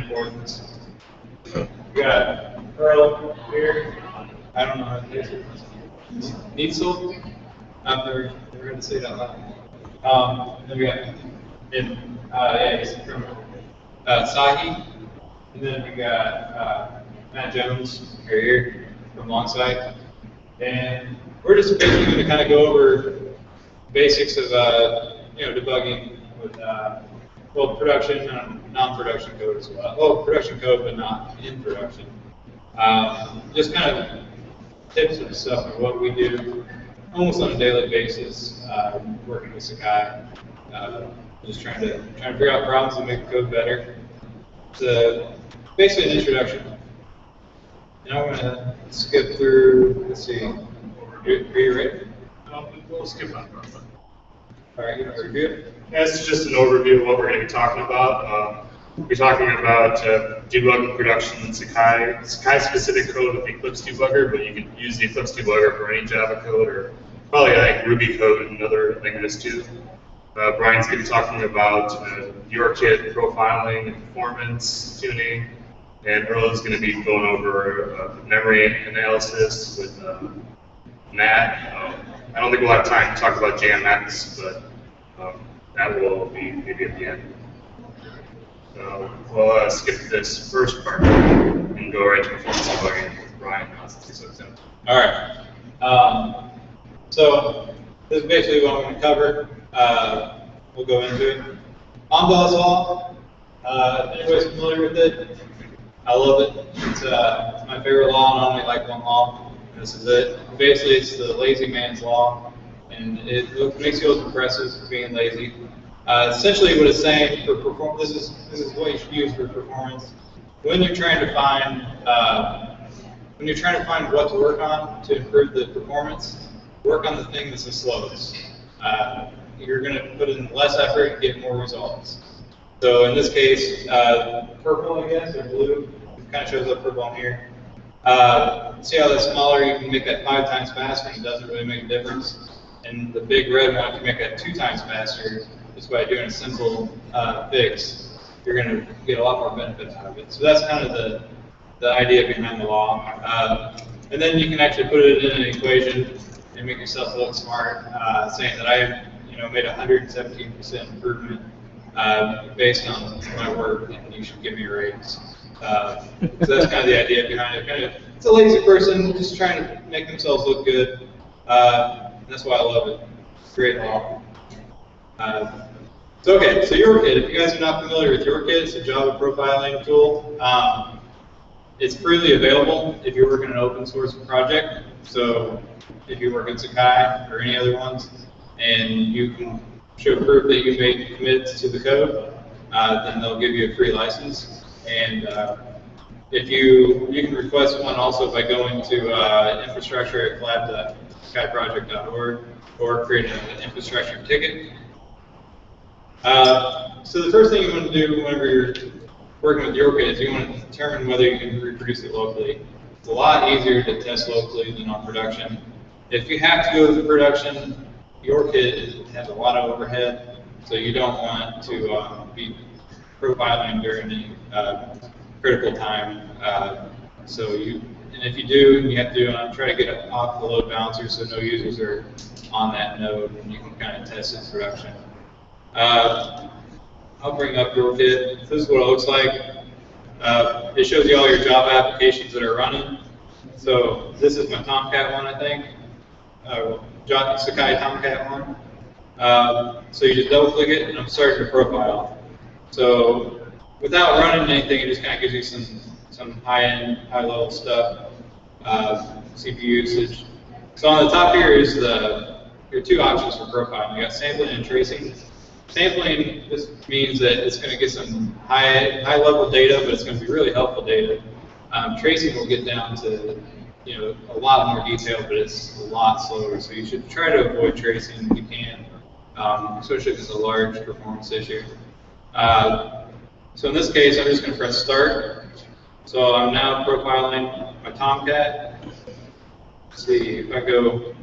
importance. We got Pearl here. I don't know how to say it. Neitzel. They're going to say that loud. And then we got he's from Sakai. And then we got Matt Jones right here from Longsight. And we're just basically going to kind of go over basics of debugging with production and non-production code as well. Well, production code, but not in production. Just kind of tips and stuff of what we do almost on a daily basis, working with Sakai. Just trying to figure out problems and make the code better. It's basically an introduction. Now I'm going to skip through. Let's see. Are you ready? We'll skip that part. All right, you want to review it? Yeah, this is just an overview of what we're going to be talking about. We're talking about debugging production in Sakai specific code with Eclipse debugger, but you can use the Eclipse debugger for any Java code or probably like Ruby code and other languages too. Brian's going to be talking about YourKit profiling and performance tuning, and Earl's going to be going over memory analysis with Matt. I don't think we'll have time to talk about JMX, but that will be maybe at the end. So we'll skip this first part and go right to performance debugging with Brian now since he's so exempt. All right. So this is basically what I'm going to cover. We'll go into it. Onbo's law. If anybody's familiar with it, I love it. It's my favorite law, and I only like one law. And this is it. Basically, it's the lazy man's law, and it makes you look impressive for being lazy. Essentially, what it's saying for performance, this is what you should use for performance. When you're trying to find what to work on to improve the performance, work on the thing that's the slowest. You're going to put in less effort and get more results. So in this case, purple, I guess, or blue, it kind of shows up purple on here. See how that's smaller? You can make that 5 times faster, and it doesn't really make a difference. And the big red one, you can make that 2 times faster. Just by doing a simple fix, you're going to get a lot more benefits out of it. So that's kind of the idea behind the law. And then you can actually put it in an equation and make yourself look smart, saying that I made 117% improvement based on my work, and you should give me a raise. So that's kind of the idea behind it. It's a lazy person just trying to make themselves look good. That's why I love it. Great law. So YourKit, if you guys are not familiar with YourKit, it's a Java profiling tool. It's freely available if you're working on an open source project. So if you work at Sakai or any other ones, and you can show proof that you made commits to the code, then they'll give you a free license. And if you can request one also by going to infrastructure at collab.sakaiproject.org or create an infrastructure ticket. So the first thing you want to do whenever you're working with YourKit is you want to determine whether you can reproduce it locally. It's a lot easier to test locally than on production. If you have to go to production, YourKit has a lot of overhead, so you don't want to be profiling during any critical time. And if you do, you have to try to get it off the load balancer so no users are on that node, and you can kind of test it in production. I'll bring up YourKit. This is what it looks like. It shows you all your Java applications that are running. So this is my Tomcat one, I think. Sakai Tomcat one. So you just double click it, and I'm starting to profile. So without running anything, it just kind of gives you some high-end, high-level stuff. CPU usage. So on the top here is your 2 options for profiling. You got sampling and tracing. Sampling just means that it's going to get some high-level data, but it's going to be really helpful data. Tracing will get down to a lot more detail, but it's a lot slower. So you should try to avoid tracing if you can, especially if it's a large performance issue. So in this case, I'm just going to press start. So I'm now profiling my Tomcat. Let's see if I go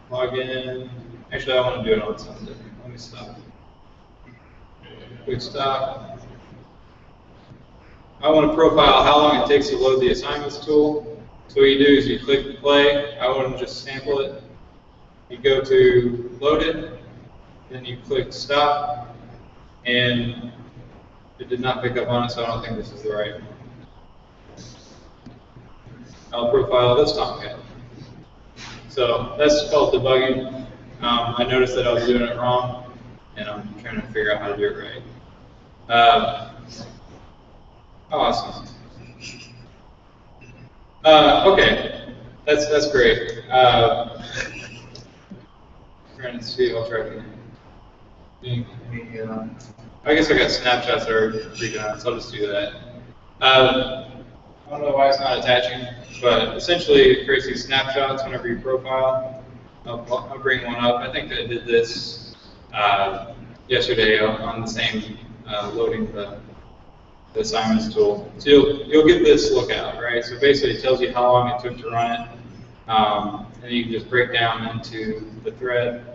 log in. Actually, I want to do it on something different. Let me stop. Quick stop. I want to profile how long it takes to load the assignments tool. So what you do is you click play. I want to just sample it. You go to load it, then you click stop, and it did not pick up on it, so I don't think this is the right one. I'll profile this time again. So that's called debugging. I noticed that I was doing it wrong, and I'm trying to figure out how to do it right. Awesome. Okay, that's great. Trying to see. I'll try it again. I guess I got snapshots that are freaking out, so I'll just do that. I don't know why it's not attaching, but essentially it creates these snapshots whenever you profile. I'll bring one up. I think I did this yesterday on the same loading the assignments tool. So you'll get this lookout, right? So basically it tells you how long it took to run it. And you can just break down into the thread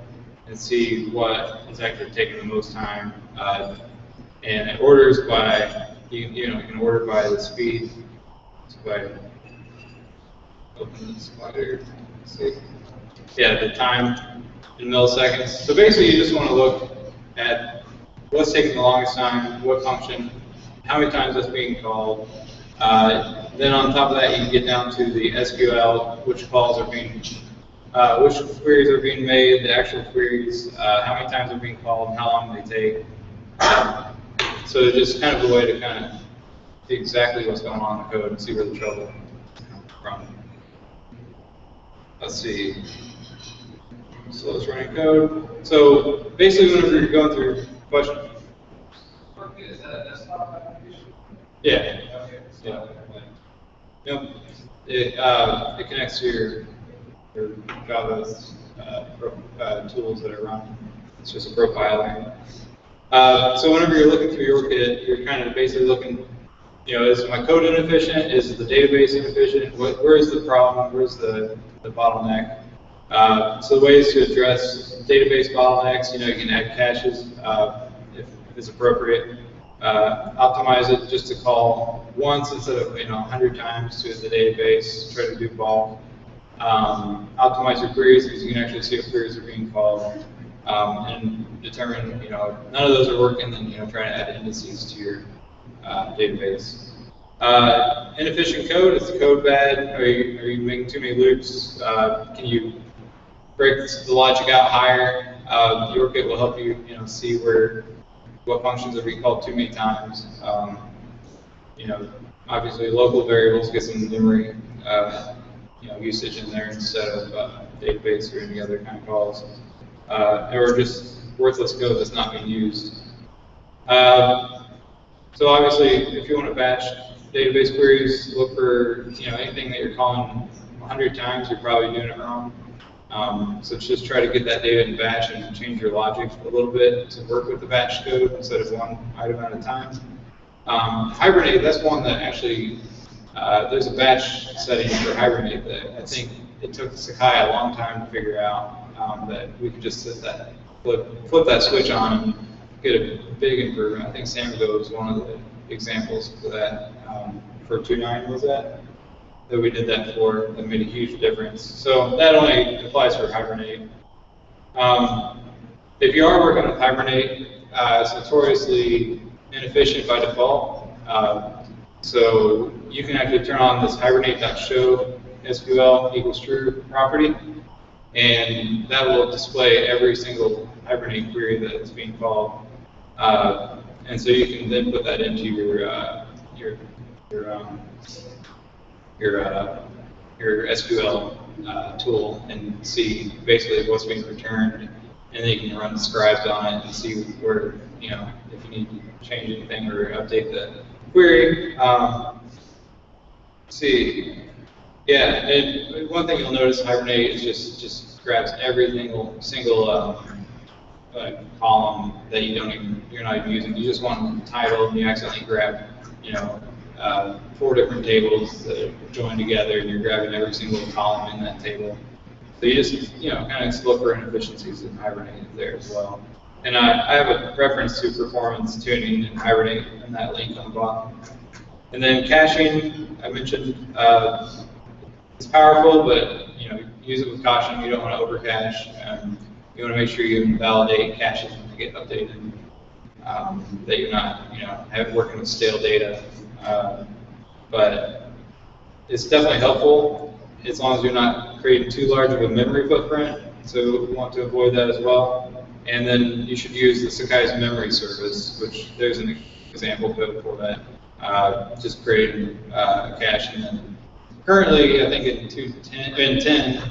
and see what is actually taking the most time. And it orders by, you can order by the speed. So if I open the slider, see. Yeah, the time in milliseconds. So basically you just want to look at what's taking the longest time, what function, how many times that's being called. Then on top of that, you can get down to the SQL, which calls are being, which queries are being made, the actual queries, how many times they're being called, how long they take. So just kind of a way to kind of see exactly what's going on in the code and see where the trouble comes from. Let's see. So let's run code. So basically, whenever you're going through question. Is that a desktop application? Yeah. Okay. Yeah. Yep. It connects to your Java tools that are running. It's just a profiler. So whenever you're looking through YourKit, you're kind of basically looking, is my code inefficient? Is the database inefficient? Where's the problem? Where's the bottleneck? So the ways to address database bottlenecks, you can add caches if it's appropriate. Optimize it just to call once instead of 100 times to the database. Try to do bulk. Optimize your queries because you can actually see if queries are being called, and determine none of those are working. Then try to add indices to your database. Inefficient code, is the code bad? Are you making too many loops? Can you break the logic out higher? YourKit will help you see what functions are being called too many times. Obviously local variables get some memory usage in there instead of database or any other kind of calls, or just worthless code that's not being used. So obviously, if you want to batch database queries, look for anything that you're calling 100 times, you're probably doing it wrong. So just try to get that data in batch and change your logic a little bit to work with the batch code instead of one item at a time. Hibernate, that's one that actually, there's a batch setting for Hibernate that I think it took Sakai a long time to figure out, that we could just flip that switch on and get a big improvement. I think Samgo is one of the examples for that. For 2.9 was that we did that for, that made a huge difference. So that only applies for Hibernate. If you are working with Hibernate, it's notoriously inefficient by default. So you can actually turn on this hibernate.show SQL equals true property, and that will display every single Hibernate query that is being called. And so you can then put that into your SQL tool and see basically what's being returned, and then you can run scribes on it and see where, if you need to change anything or update the query. See, yeah, and one thing you'll notice Hibernate is just grabs every single column that you're not even using. You just want the title, and you accidentally grab, 4 different tables that are joined together, and you're grabbing every single column in that table. So you just, kind of look for inefficiencies in Hibernate there as well. And I have a reference to performance tuning in Hibernate in that link on the bottom. And then caching, I mentioned, it's powerful, but use it with caution. You don't want to over cache. You want to make sure you validate caches when they get updated. That you're not, working with stale data. But it's definitely helpful as long as you're not creating too large of a memory footprint. So we want to avoid that as well. And then you should use the Sakai's memory service, which there's an example code for that. Just creating a cache, and then currently, I think in 10,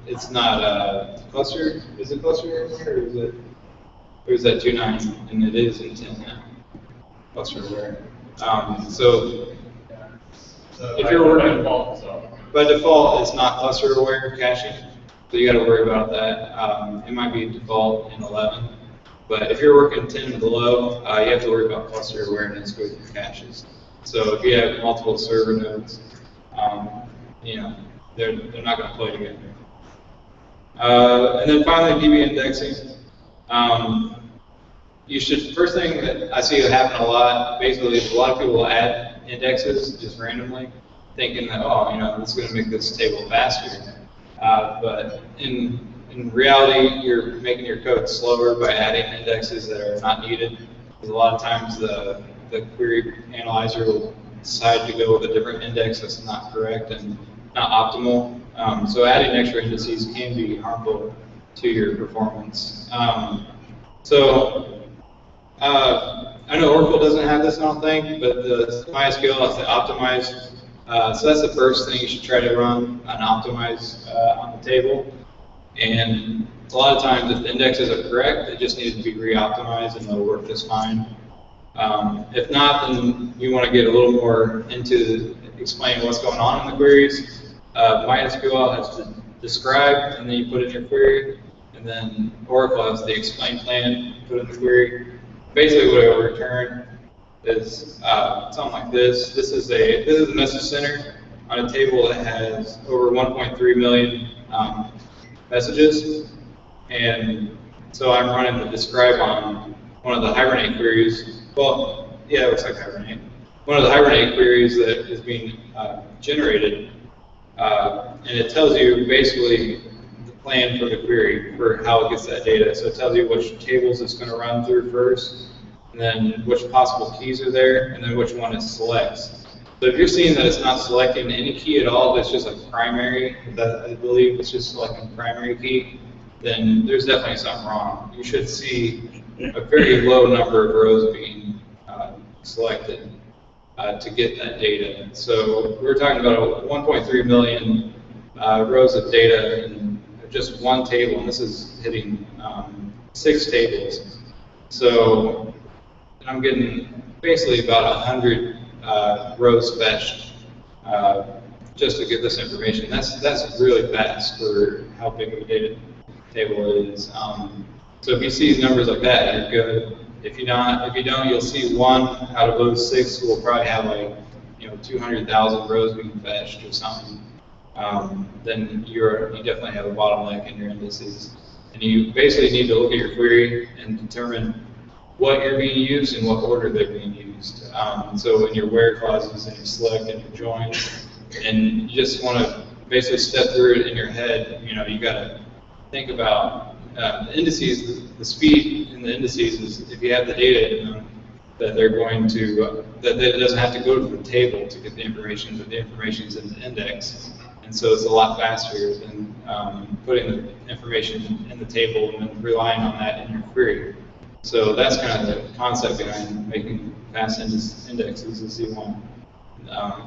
it's not cluster. Is it cluster anymore, or is that 2.9? And it is in 10 now. Cluster aware. So if you're working by default, it's not cluster aware caching. So you got to worry about that. It might be default in 11, but if you're working 10 and below, you have to worry about cluster awareness with your caches. So if you have multiple server nodes, they're not going to play together. And then finally, DB indexing. You should, first thing that I see it happen a lot, basically, is a lot of people will add indexes just randomly, thinking that, this is going to make this table faster. But in reality, you're making your code slower by adding indexes that are not needed. Because a lot of times the query analyzer will decide to go with a different index that's not correct and not optimal. So adding extra indices can be harmful to your performance. I know Oracle doesn't have this, I don't think, but the MySQL has to optimize. So that's the first thing you should try to run, an optimize on the table. And a lot of times, if the indexes are correct, it just needs to be re-optimized and it'll work just fine. If not, then you want to get a little more into explaining what's going on in the queries. MySQL has to describe, and then you put in your query. And then Oracle has the explain plan, put in the query. Basically, what it will return is something like this. This is a message center on a table that has over 1.3 million messages. And so I'm running the describe on one of the Hibernate queries. Well, yeah, it looks like Hibernate. One of the Hibernate queries that is being generated, and it tells you basically the plan for the query for how it gets that data. So it tells you which tables it's going to run through first, and then which possible keys are there, and then which one it selects. So if you're seeing that it's not selecting any key at all, it's just a primary, that I believe it's just selecting primary key, then there's definitely something wrong. You should see a very low number of rows being selected to get that data. So we're talking about 1.3 million rows of data in just one table, and this is hitting 6 tables. So I'm getting basically about 100 rows fetched just to get this information. That's really fast for how big of a data table it is. So if you see numbers like that, you're good. If you don't, you'll see one out of those 6 will probably have like 200,000 rows being fetched or something. Then you definitely have a bottleneck in your indices, and you basically need to look at your query and determine what you're being used and what order they're being used. So in your where clauses and your select and your join, and you just want to basically step through it in your head. You got to think about the indices. The speed in the indices is if you have the data in them, that they're going to that it doesn't have to go to the table to get the information, but the information's in the index. And so it's a lot faster than putting the information in the table and then relying on that in your query. So that's kind of the concept behind making fast indexes, is you want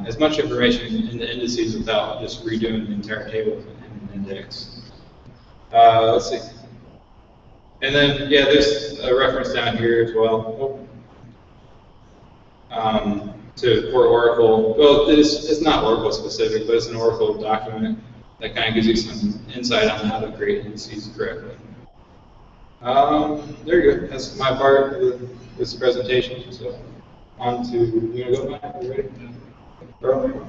as much information in the indices without just redoing the entire table in an index. Let's see. And then, yeah, there's a reference down here as well for Oracle. Well, it's not Oracle specific, but it's an Oracle document that kind of gives you some insight on how to create indices correctly. There you go. That's my part of this presentation. So on to, you want to go back? You ready? Bro?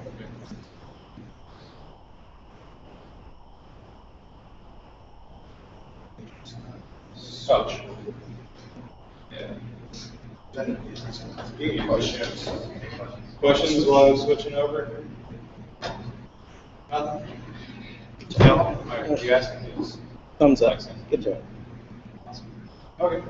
Coach. Yeah. Questions? Questions while I was switching over? Nothing? No? All right, you asked me. Thumbs up. Good job. Okay.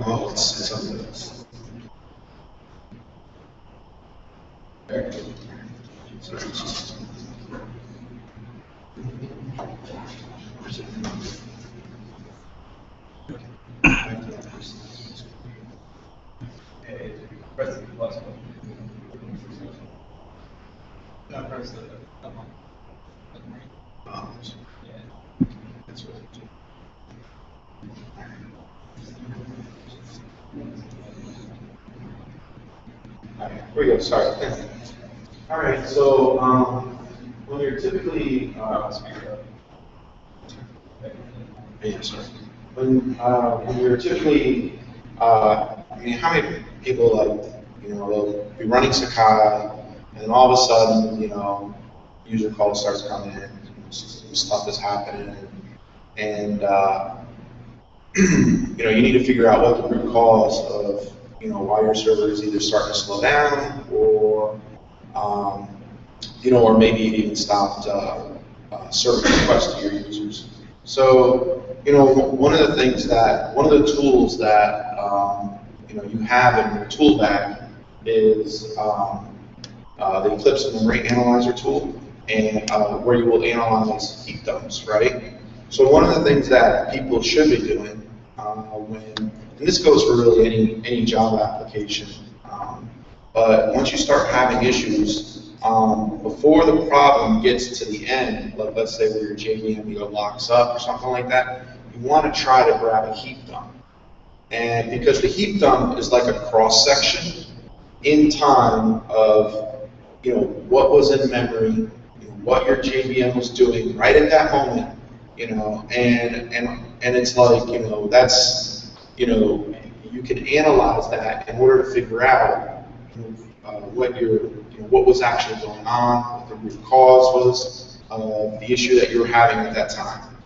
Oh, it's something else. Press the plus button. No, press the up on. Yeah. That's what Here we go, sorry. All right, so when you're typically, yeah, sorry. When you're typically, I mean, how many people they'll be running Sakai, and then all of a sudden, user call starts coming in, stuff is happening, and you need to figure out what the root cause of why your server is either starting to slow down or or maybe it even stopped serving requests to your users. So one of the tools that you have in your tool bag is the Eclipse memory analyzer tool, and where you will analyze heap dumps, right? So one of the things that people should be doing and this goes for really any Java application, but once you start having issues, before the problem gets to the end, like let's say where your JVM locks up or something like that, you want to try to grab a heap dump. And because the heap dump is like a cross section in time of what was in memory, what your JVM was doing right at that moment, and it's like that's you can analyze that in order to figure out what was actually going on, what the root cause was of the issue that you were having at that time.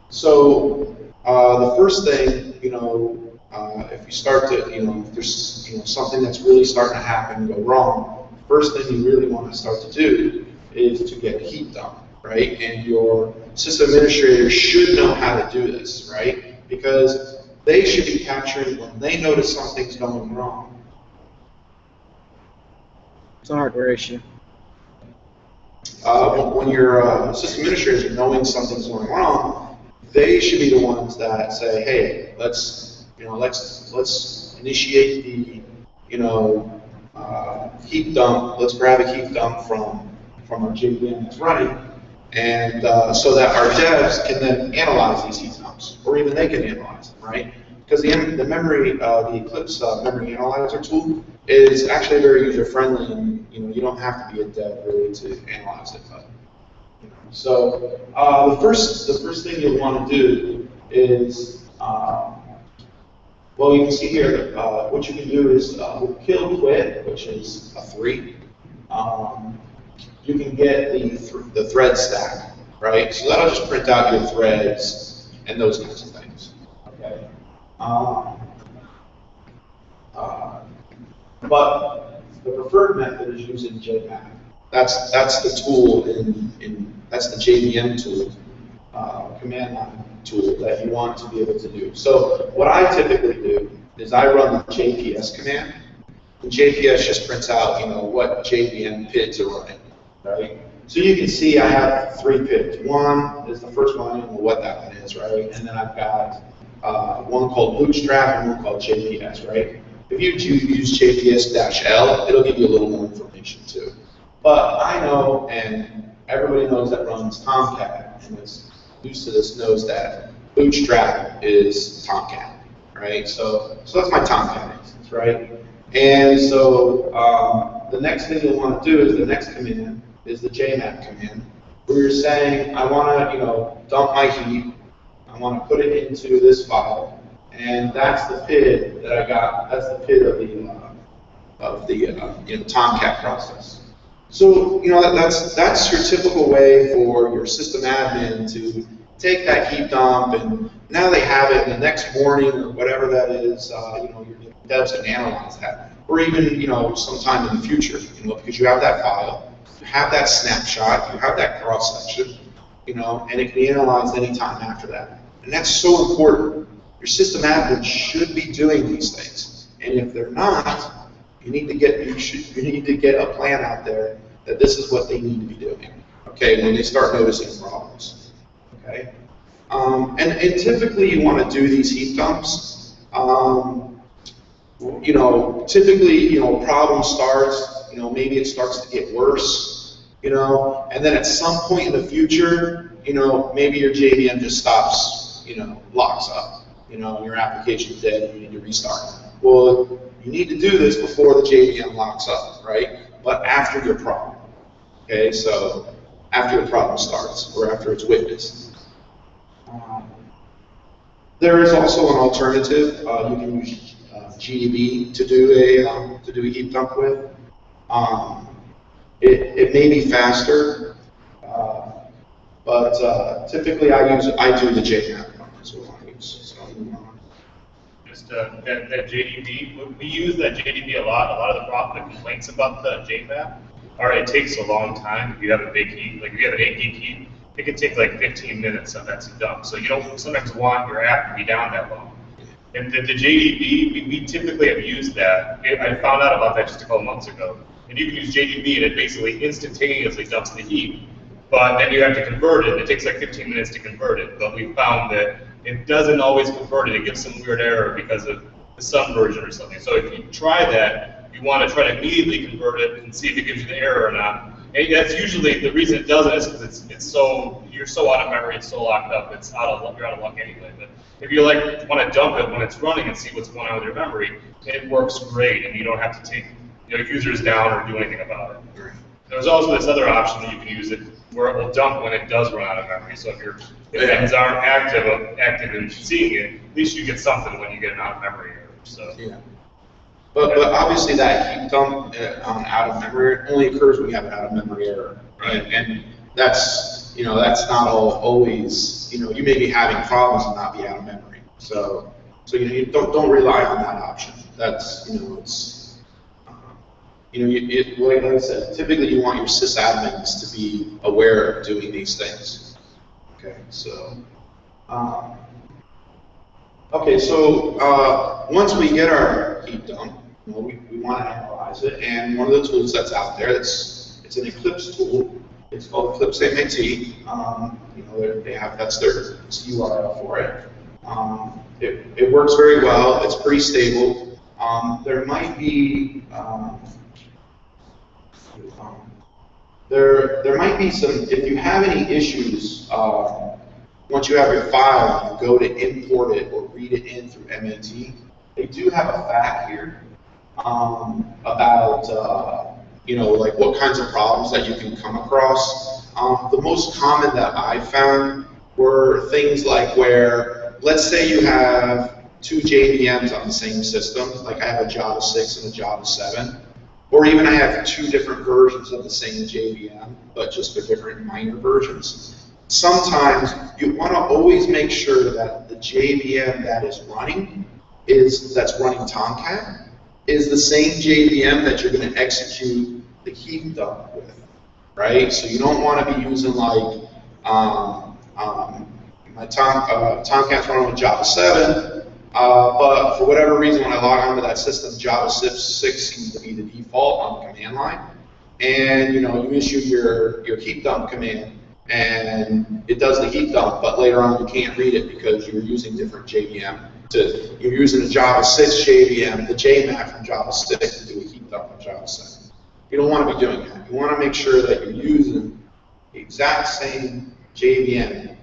So the first thing, if you start to, if there's something that's really starting to happen and go wrong, the first thing you really want to start to do is to get a heap dump, right? And your system administrator should know how to do this, right? Because they should be capturing when they notice something's going wrong. It's a hardware issue. When your system administrators are knowing something's going wrong, they should be the ones that say, "Hey, let's initiate the heap dump. Let's grab a heap dump from our JVM that's running, and so that our devs can then analyze these heap dumps, or even they can analyze them, right? Because the memory, the Eclipse memory analyzer tool is actually very user-friendly, and you don't have to be a dev really to analyze it. But, so the first thing you'll want to do is, well, you can see here what you can do is kill quit, which is a 3. You can get the thread stack, right? So that'll just print out your threads and those kinds of things. Okay. But the preferred method is using JMap. That's the tool that's the JVM tool, command line tool that you want to be able to do. So what I typically do is I run the JPS command. And JPS just prints out what JVM PIDs are running, right? So you can see I have 3 PIDs. One is the first one, I don't know what that one is, right? And then I've got one called Bootstrap and one called JPS, right? If you use JPS-L, it'll give you a little more information too. But I know, and everybody knows that runs Tomcat, and is used to this knows that Bootstrap is Tomcat, right? So that's my Tomcat instance. labyrinth, right? And so the next thing you'll want to do is the next command is the jmap command, where you're saying, I want to, dump my heap. I want to put it into this file, and that's the PID that I got. That's the PID of the Tomcat process. So that's your typical way for your system admin to take that heap dump, and now they have it. And the next morning or whatever that is, your devs can analyze that, or even sometime in the future, because you have that file, you have that snapshot, you have that cross section, and it can be analyzed anytime after that. And that's so important. Your system admin should be doing these things, and if they're not, you need to get a plan out there that this is what they need to be doing. Okay, when they start noticing problems. Okay, and typically you want to do these heap dumps. Typically problem starts. Maybe it starts to get worse. And then at some point in the future, maybe your JVM just stops. Locks up. Your application's dead and you need to restart. Well, you need to do this before the JVM locks up, right? But after your problem. Okay, so after your problem starts or after it's witnessed. There is also an alternative. You can use GDB to do a heap dump with. It may be faster, but typically I do the JMap. That's what I use. Just that JDB, we use that JDB a lot. A lot of the complaints about the JMap are it takes a long time. If you have a big heap, like if you have an 8 gig heap, it can take like 15 minutes of that to dump. So you don't sometimes want your app to be down that long. And the JDB, we typically have used that. I found out about that just a couple months ago. And you can use JDB and it basically instantaneously dumps the heap. But then you have to convert it. It takes like 15 minutes to convert it. But we found that it doesn't always convert it. It gives some weird error because of the sun version or something. So if you try that, you want to try to immediately convert it and see if it gives you the error or not. And that's usually the reason it doesn't is because you're so out of memory, it's so locked up, you're out of luck anyway. But if you want to dump it when it's running and see what's going on with your memory, it works great, and you don't have to take users down or do anything about it. There's also this other option that you can use it where it will dump when it does run out of memory. So if ends aren't active and seeing it, at least you get something when you get an out of memory error. So. Yeah. But obviously that heap dump on out of memory only occurs when you have an out of memory error, right? And that's not always you may be having problems and not be out of memory. So you don't rely on that option. That's it's like I said, typically you want your sysadmins to be aware of doing these things. Okay, so. Once we get our heap dump, we want to analyze it, and one of the tools that's out there, it's an Eclipse tool. It's called Eclipse MAT. That's their URL for it. It works very well. It's pretty stable. There might be there might be some, if you have any issues. Once you have your file, you go to import it or read it in through MAT. They do have a fact here about like what kinds of problems that you can come across. The most common that I found were things like where, let's say you have 2 JVMs on the same system, like I have a Java 6 and a Java 7, or even I have 2 different versions of the same JVM, but just they're different minor versions. Sometimes you want to always make sure that the JVM that is running that's running Tomcat is the same JVM that you're going to execute the heap dump with, right? So you don't want to be using like my Tomcat's running with Java 7, but for whatever reason when I log onto that system, Java 6 seems to be the default on the command line, and you issue your heap dump command. And it does the heap dump, but later on you can't read it because you're using different JVM. You're using a Java 6 JVM, the JMap from Java 6 to do a heap dump on Java 7. You don't want to be doing that. You want to make sure that you're using the exact same JVM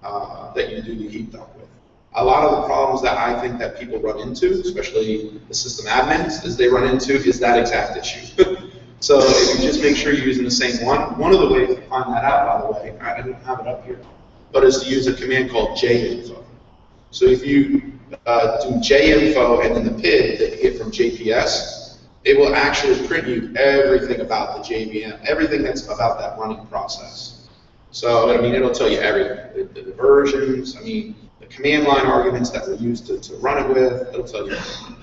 that you do the heap dump with. a lot of the problems that I think that people run into, especially the system admins, is they run into is that exact issue. So if you just make sure you're using the same one of the ways to find that out, by the way, I didn't have it up here, but is to use a command called jinfo. So if you do jinfo and then the PID that you get from JPS, it will actually print you everything about the JVM, everything that's about that running process. So, I mean, it'll tell you everything, the versions, I mean, the command line arguments that were used to run it with, it'll tell you everything.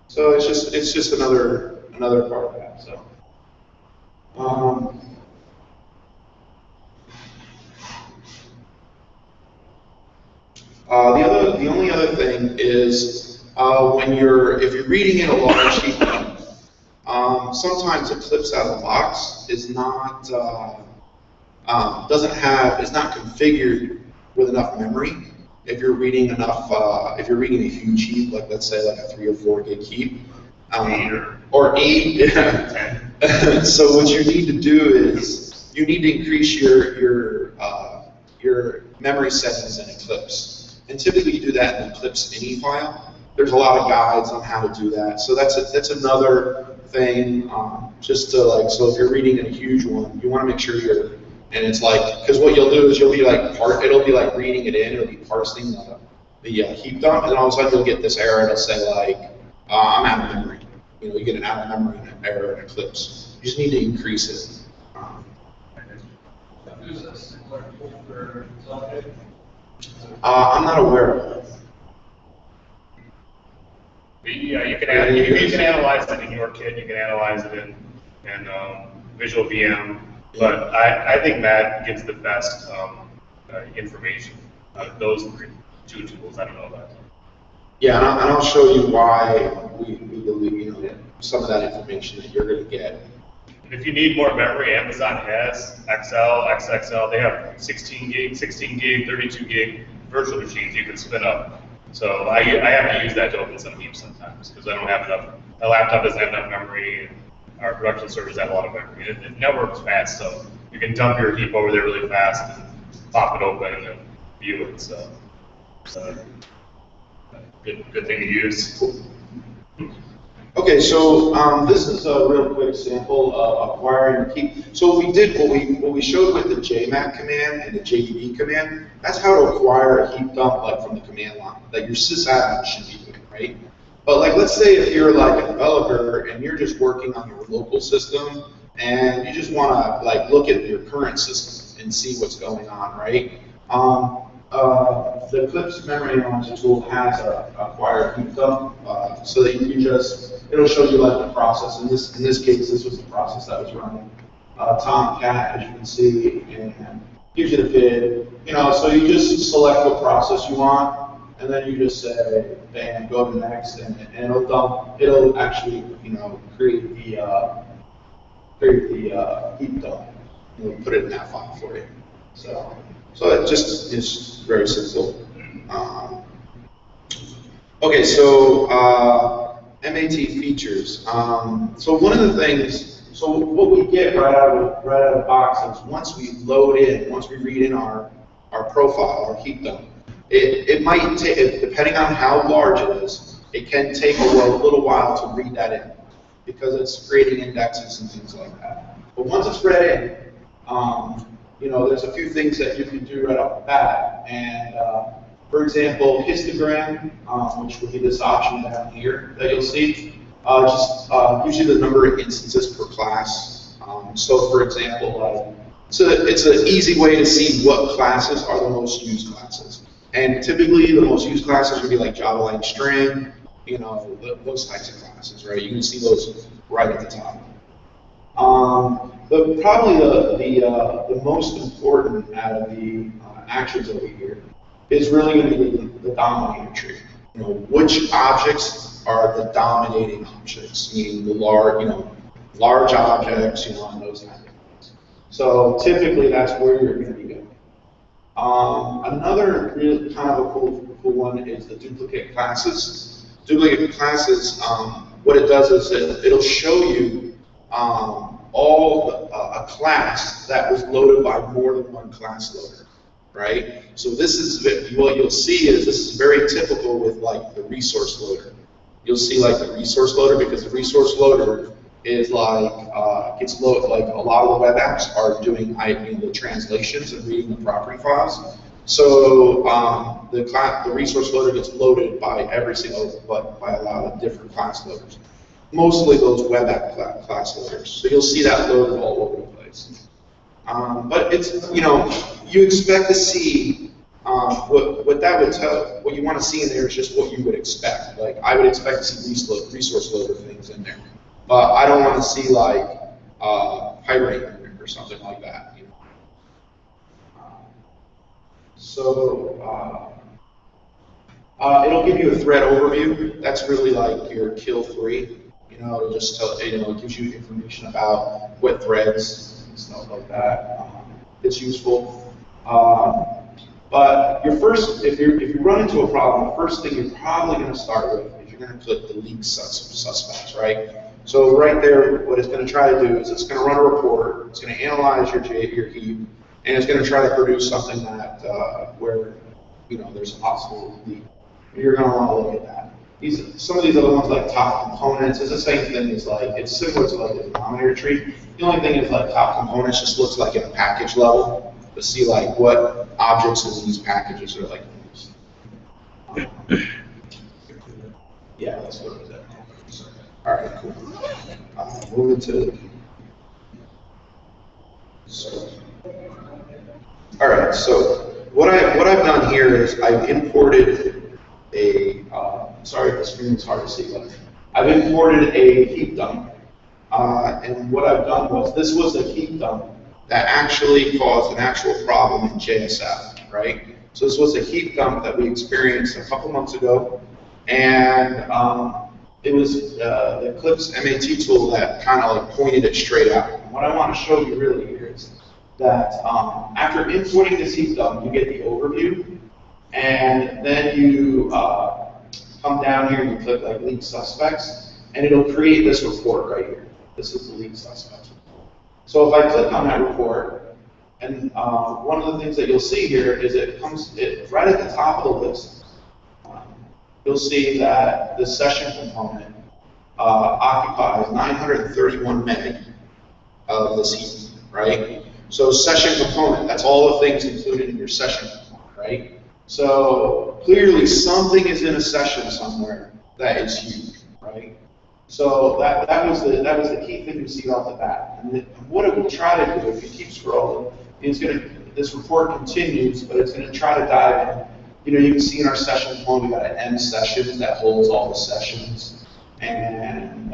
So it's just another part of that, so. The only other thing is if you're reading in a large heap dump, sometimes Eclipse out of the box is not is not configured with enough memory. If you're reading if you're reading a huge heap, like let's say like a 3 or 4 gig heap, or 8, yeah. So what you need to do is you need to increase your memory settings in Eclipse. And typically you do that in Eclipse ini file. There's a lot of guides on how to do that. So that's another thing, just to like, so if you're reading in a huge one, you want to make sure and it's like, because what you'll do is it'll be like reading it in, it'll be parsing the heap dump, and all of a sudden you'll get this error that'll say like, I'm out of memory. You know, you get an out of memory error in Eclipse. You just need to increase it. Is this similar for Sakai? I'm not aware of it. Yeah, you can analyze it in YourKit. You can analyze it in visualvm. But I think Matt gives the best information out of those two tools. I don't know about that. Yeah, and I'll show you why we believe some of that information that you're going to get. If you need more memory, Amazon has XL, XXL. They have 16 gig, 32 gig virtual machines you can spin up. So I have to use that to open some heaps sometimes because I don't have enough. My laptop doesn't have enough memory, and our production servers have a lot of memory. It networks fast, so you can dump your heap over there really fast and pop it open and then view it. So good thing to use. Okay, so this is a real quick sample of acquiring a heap. So what we showed with the JMAC command and the JDB command, that's how to acquire a heap dump like from the command line that your sysadmin should be doing, right? But like, let's say if you're like a developer and you're just working on your local system and you just want to like look at your current system and see what's going on, right? The Eclipse memory manager tool has a acquired heap dump, so that you can it'll show you like the process. In this case, this was the process that was running. Tomcat, as you can see, and gives you the PID. So you just select what process you want, and then you just say, bam, go to next, and it'll dump. It'll actually, create the heap dump. It'll put it in that file for you. So it just is very simple. Okay, so MAT features. So one of the things, so what we get right out of the box is once we read in our profile, our heap dump, it might take, depending on how large it is, it can take a little while to read that in because it's creating indexes and things like that. But once it's read in, there's a few things that you can do right off the bat. And for example, histogram, which would be this option down here that you'll see, just gives you the number of instances per class. So for example, it's an easy way to see what classes are the most used classes. And typically the most used classes would be like Java Lang String, those types of classes, right? You can see those right at the top. Probably the most important out of the actions over here is really going to be the dominator tree. Which objects are the dominating objects, meaning the large objects, and those kind of things. So typically that's where you're going to be going. Another really kind of a cool one is the duplicate classes. Duplicate classes, what it does is it'll show you a class that was loaded by more than one class loader. right? So this is what you'll see is this is very typical with like the resource loader. You'll see like the resource loader because the resource loader is like gets loaded. Like a lot of the web apps are doing the translations and reading the property files. So the resource loader gets loaded by every single, but by a lot of different class loaders. Mostly those web app class loaders. So you'll see that loaded all over the place. But it's, you expect to see, what that would tell, what you want to see in there is just what you would expect. Like, I would expect to see resource loader things in there. But I don't want to see, like, pirate or something like that. It'll give you a thread overview. That's really like your kill 3. It'll just tell, it gives you information about what threads and stuff like that. It's useful. But if you run into a problem, the first thing you're probably going to start with is you're going to click delete suspects, right? So right there, what it's going to try to do is it's going to run a report, it's going to analyze your heap, and it's going to try to produce something that where there's a possible leak. You're going to want to look at that. Some of these other ones, like top components, is the same thing as like, it's similar to like the denominator tree. The only thing is like top components just looks like at a package level to see like what objects in these packages are like used. Yeah, that's what it is. All right, cool. Moving to. All right, so what I've done here is I've imported a, sorry if the screen is hard to see, but I've imported a heap dump. And what I've done was, this was a heap dump that actually caused an actual problem in JSF, right? So this was a heap dump that we experienced a couple months ago, and it was the Eclipse MAT tool that kind of like pointed it straight out. And what I want to show you really here is that after importing this heap dump, you get the overview, and then you come down here and you click like leak suspects, and it'll create this report right here. This is the leak suspects report. So if I click on that report, and one of the things that you'll see here is it comes right at the top of the list. You'll see that the session component occupies 931 meg of this heap, right? So session component, that's all the things included in your session component, right? So clearly something is in a session somewhere that is huge, right? So that was the key thing to see off the bat. And what it will try to do, if you keep scrolling, is this report continues, but it's going to try to dive in. You can see in our session component we got an M sessions that holds all the sessions, and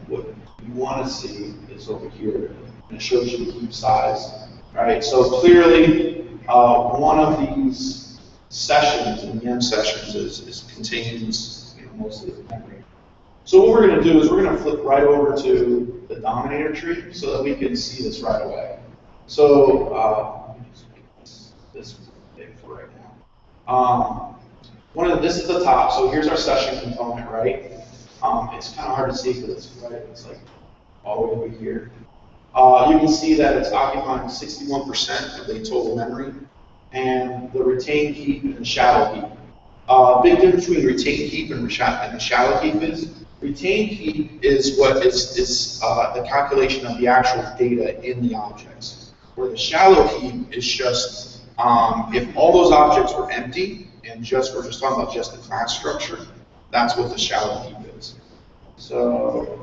what you want to see is over here, and it shows you the heap size. Right? So clearly, one of these sessions, in the M sessions, contains mostly the memory. So what we're going to do is we're going to flip right over to the dominator tree so that we can see this right away. So let me just make this big for right now. This is the top. So here's our session component, right? It's kind of hard to see because it's like all the way over here. You can see that it's occupying 61% of the total memory, and the retained heap and the shallow heap. Big difference between retained heap and the shallow heap is retained heap is what is the calculation of the actual data in the objects, where the shallow heap is just if all those objects were empty and we're just talking about just the class structure, that's what the shallow heap is. So.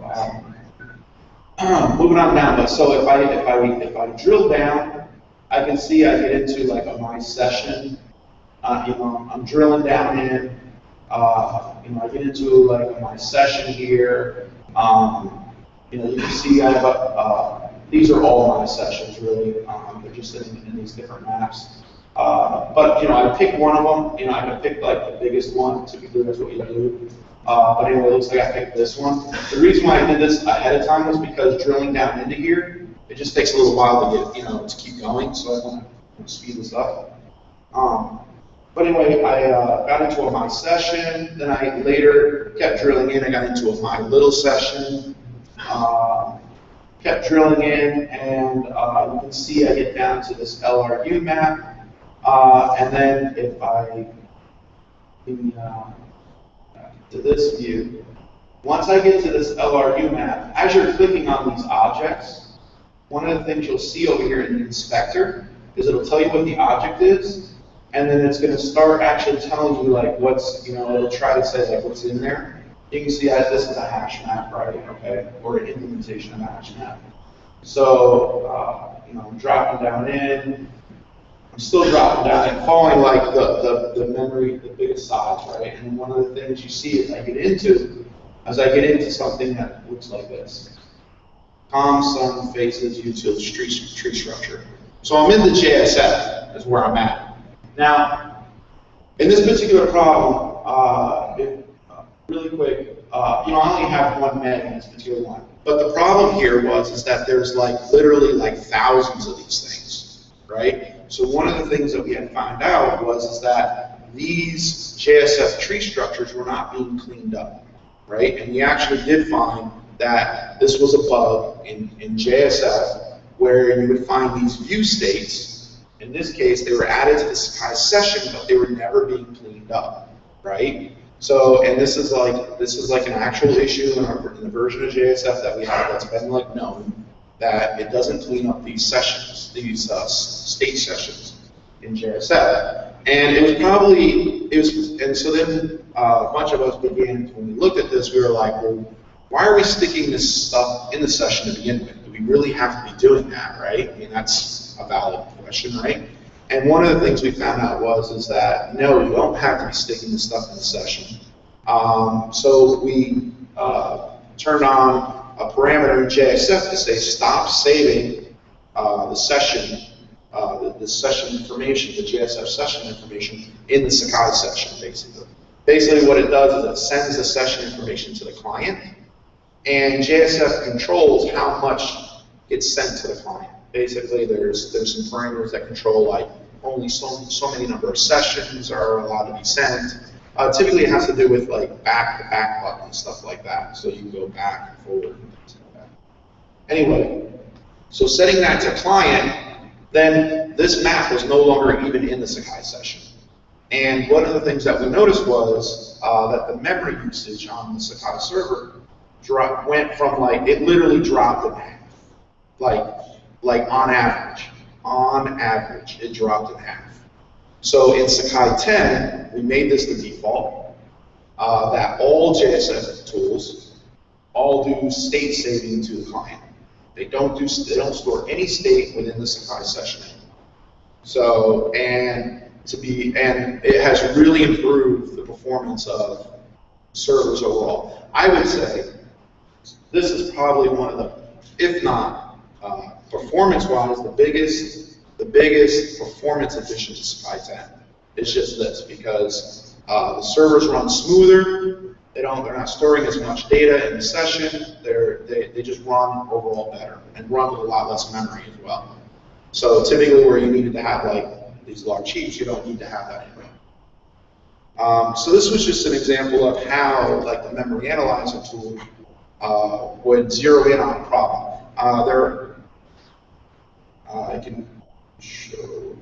Moving on down, but so if I drill down, I can see I get into like my session. I'm drilling down in. I get into like my session here. You can see I have these are all my sessions really. They're just in these different maps. But I pick one of them. I can pick like the biggest one. Typically, that's what you do. But anyway, it looks like I picked this one. The reason why I did this ahead of time was because drilling down into here, it just takes a little while to get, to keep going. So I want to speed this up. But anyway, I got into a my session. Then I later kept drilling in. I got into a my little session. kept drilling in, and you can see I get down to this LRU map, and then if I to this view, once I get to this LRU map, as you're clicking on these objects, one of the things you'll see over here in the inspector is it'll tell you what the object is, and then it's going to start actually telling you like what's, it'll try to say like what's in there. You can see that this is a hash map, right? Okay, or an implementation of a hash map. So, I'm dropping down in. I'm still dropping down and following like the memory, the biggest size, right? And one of the things you see as I get into something that looks like this. Calm sun faces utility tree structure. So I'm in the JSF is where I'm at. Now, in this particular problem, really quick, I only have one meg in this particular one. But the problem here is that there's like literally like thousands of these things, right? So one of the things that we had found out is that these JSF tree structures were not being cleaned up, right? And we actually did find that this was a bug in JSF where you would find these view states. In this case, they were added to the Sakai session, but they were never being cleaned up, right? So, and this is like an actual issue in the version of JSF that we have that's been like known, that it doesn't clean up these sessions, these state sessions in JSF. And and so then a bunch of us began, when we looked at this, we were like, well, why are we sticking this stuff in the session to begin with? Do we really have to be doing that, right? I mean, that's a valid question, right? And one of the things we found out is that no, you don't have to be sticking this stuff in the session. So we turned on a parameter in JSF to say stop saving the session, the session information, the JSF session information in the Sakai session, basically. Basically what it does is it sends the session information to the client, and JSF controls how much gets sent to the client. Basically, there's some parameters that control like only so many number of sessions are allowed to be sent. Typically, it has to do with like back button and stuff like that. So you can go back and forward and things like that. Anyway, so setting that to client, then this map was no longer even in the Sakai session. And one of the things that we noticed was that the memory usage on the Sakai server went from like, it literally dropped in half. Like on average, it dropped in half. So in Sakai 10, we made this the default, that all JSF tools all do state saving to the client. They don't store any state within the Sakai session. So, and it has really improved the performance of servers overall. I would say this is probably one of the, if not performance-wise, the biggest performance addition to Sakai 10. It's just this, because the servers run smoother. They're not storing as much data in the session. They just run overall better and run with a lot less memory as well. So typically, where you needed to have like these large heaps, you don't need to have that anymore. So this was just an example of how like the memory analyzer tool would zero in on a problem. I can show,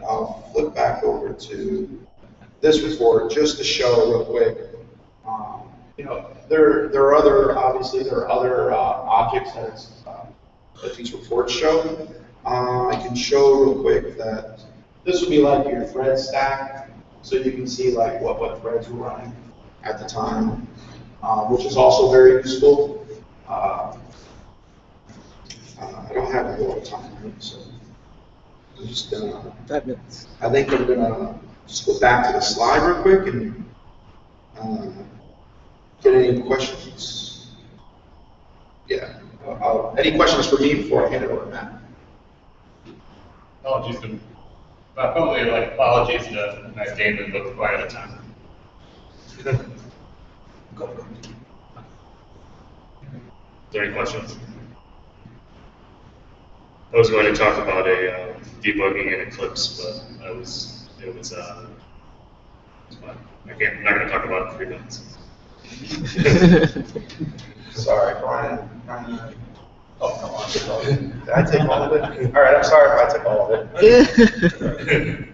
I'll flip back over to this report just to show real quick. There are other, obviously there are other objects that these reports show. I can show real quick that this would be like your thread stack, so you can see like what threads were running at the time, which is also very useful. I don't have a lot of time, so I'm just gonna. 5 minutes. I think I'm gonna just go back to the slide real quick and get any questions. Yeah. Any questions for me before I hand it over to Matt? Apologies to, probably like apologies to nice Damon, but quite out of time. Go. Is there any questions? I was going to talk about a debugging in Eclipse, but it was fine. I'm not going to talk about it in 3 minutes. Sorry, Brian. Oh, come on. Did I take all of it? All right, I'm sorry if I took all of it.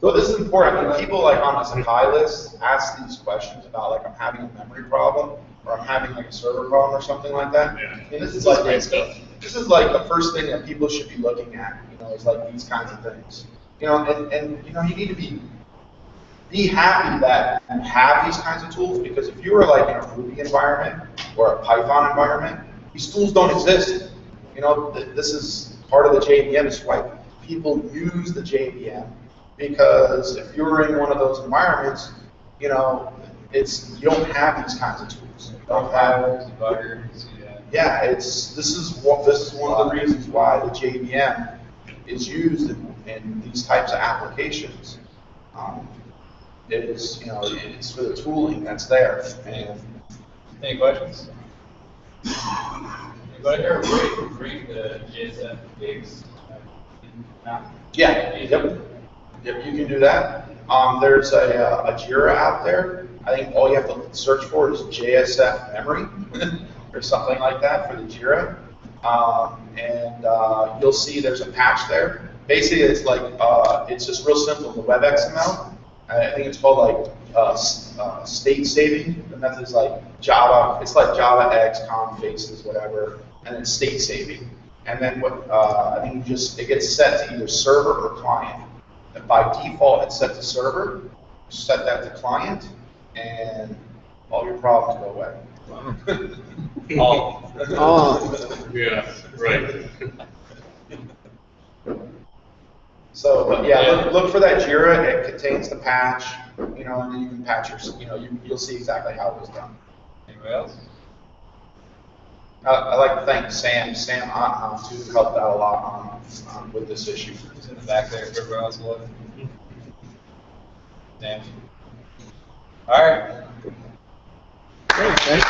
So this is important. I mean, people like on the Sakai list ask these questions about like I'm having a memory problem or I'm having like a server problem or something like that. Yeah. And this is This is like great stuff. This is like the first thing that people should be looking at. You know, is like these kinds of things. You know, and you know you need to be happy that you have these kinds of tools because if you were like in a Ruby environment or a Python environment, these tools don't exist. You know, this is part of the JVM. Is why people use the JVM. Because if you're in one of those environments, you know, you don't have these kinds of tools. You don't have debuggers, yeah. This is one of the reasons why the JVM is used in these types of applications. It's for the tooling that's there. And Any questions? Anybody here bring the JSF gigs? yeah, yep, you can do that. There's a Jira out there. I think all you have to search for is JSF memory or something like that for the Jira. And you'll see there's a patch there. Basically, it's like, it's just real simple. The web XML, I think it's called like state saving. The method is like Java, it's like Java X, com, faces, whatever, and then state saving. And then what I think it gets set to either server or client. And by default, it's set to server. Set that to client, and all your problems go away. Oh. Yeah, right. So, but yeah, look for that Jira. It contains the patch, and then you can patch you'll see exactly how it was done. Anybody else? I'd like to thank Sam too, helped out a lot with this issue. He's in the back there if everybody else was. Damn. All right. Okay.